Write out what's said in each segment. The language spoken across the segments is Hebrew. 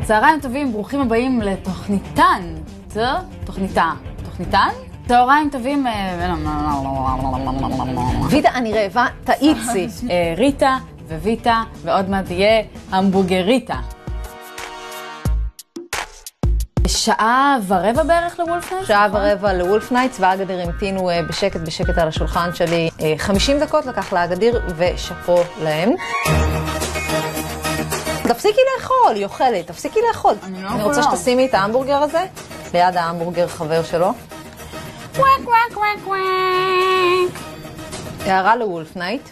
צהריים טובים, ברוכים הבאים לתוכניתן. תוכניתן? צהריים טובים. ויטה, אני רעבה, תאיצי. ריטה וויטה, ועוד מעט תהיה המבורגריטה. שעה ורבע בערך לוולף נייטס? שעה ורבע לוולף נייטס, והאגדיר המתינו בשקט על השולחן שלי. 50 דקות לקח לאגדיר, ושפו להם. תפסיקי לאכול, היא אוכלת, תפסיקי לאכול. אני רוצה שתשימי את ההמבורגר הזה, ליד ההמבורגר חבר שלו. הערה לוולף נייט.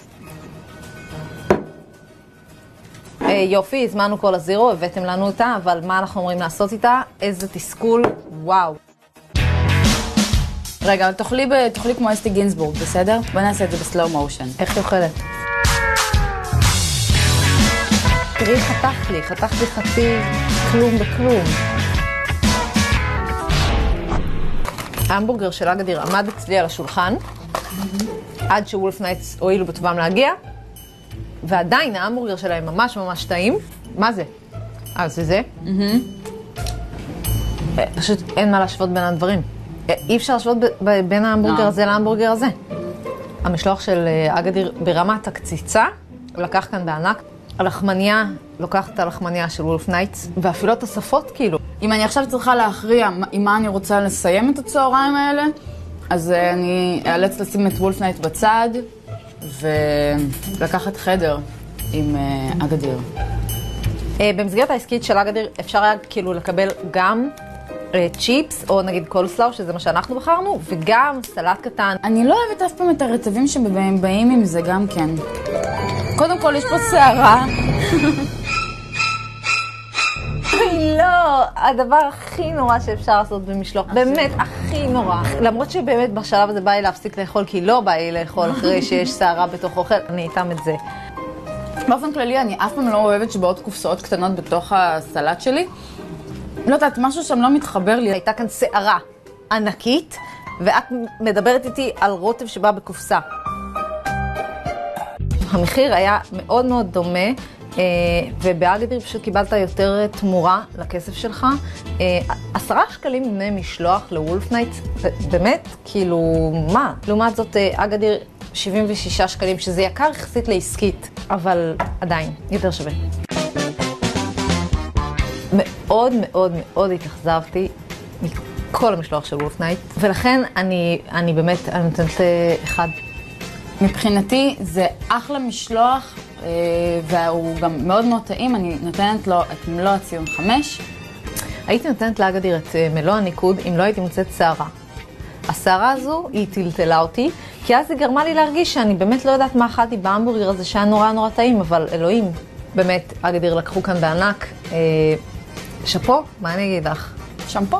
יופי, הזמנו כל הזירו, הבאתם לנו אותה, אבל מה אנחנו אומרים לעשות איתה? איזה תסכול, וואו. רגע, אבל תאכלי כמו אסתי גינסבורג, בסדר? בוא נעשה את זה בסלואו מושן. איך היא אוכלת? תראי, חתך לי חצי כלום בכלום. ההמבורגר של אגדיר עמד אצלי על השולחן, עד שוולף נייטס הועילו בטובם להגיע, ועדיין ההמבורגר שלהם ממש טעים. מה זה? זה? פשוט אין מה להשוות בין הדברים. אי אפשר להשוות בין ההמבורגר הזה להמבורגר הזה. המשלוח של אגדיר ברמת הקציצה, לקח כאן בענק. הלחמניה, לוקחת את הלחמניה של וולף נייטס, ואפילו התוספות כאילו. אם אני עכשיו צריכה להכריע עם מה אני רוצה לסיים את הצהריים האלה, אז אני אאלץ לשים את וולף נייטס בצד, ולקחת חדר עם אגדיר. במסגרת העסקית של אגדיר אפשר היה כאילו לקבל גם צ'יפס, או נגיד קולסלאו, שזה מה שאנחנו בחרנו, וגם סלט קטן. אני לא אוהבת אף פעם את הרטבים שבאים עם זה גם כן. קודם כל, יש פה שערה. לא, הדבר הכי נורא שאפשר לעשות במשלוח, באמת הכי נורא. למרות שבאמת בשלב הזה בא לי להפסיק לאכול, כי לא בא לי לאכול אחרי שיש שערה בתוך אוכל, אני איתם את זה. באופן כללי, אני אף פעם לא אוהבת שבאות קופסאות קטנות בתוך הסלט שלי. לא יודעת, משהו שם לא מתחבר לי. הייתה כאן שערה ענקית, ואת מדברת איתי על רוטב שבא בקופסה. המחיר היה מאוד דומה, ובאגדיר פשוט קיבלת יותר תמורה לכסף שלך. 10 שקלים דמי משלוח לוולף נייטס, באמת, כאילו, מה? לעומת זאת, אגדיר 76 שקלים, שזה יקר יחסית לעסקית, אבל עדיין, יותר שווה. מאוד התאכזבתי מכל המשלוח של וולף נייט, ולכן אני באמת, אני נותנת 1. מבחינתי זה אחלה משלוח, והוא גם מאוד טעים, אני נותנת לו את מלוא הציון 5. הייתי נותנת לאגדיר את מלוא הניקוד אם לא הייתי מוצאת שערה. השערה הזו היא טלטלה אותי, כי אז היא גרמה לי להרגיש שאני באמת לא יודעת מה אכלתי בהמבורגר הזה שהיה נורא טעים, אבל אלוהים, באמת, אגדיר לקחו כאן בענק. שפו, מה אני אגיד לך? שמפו.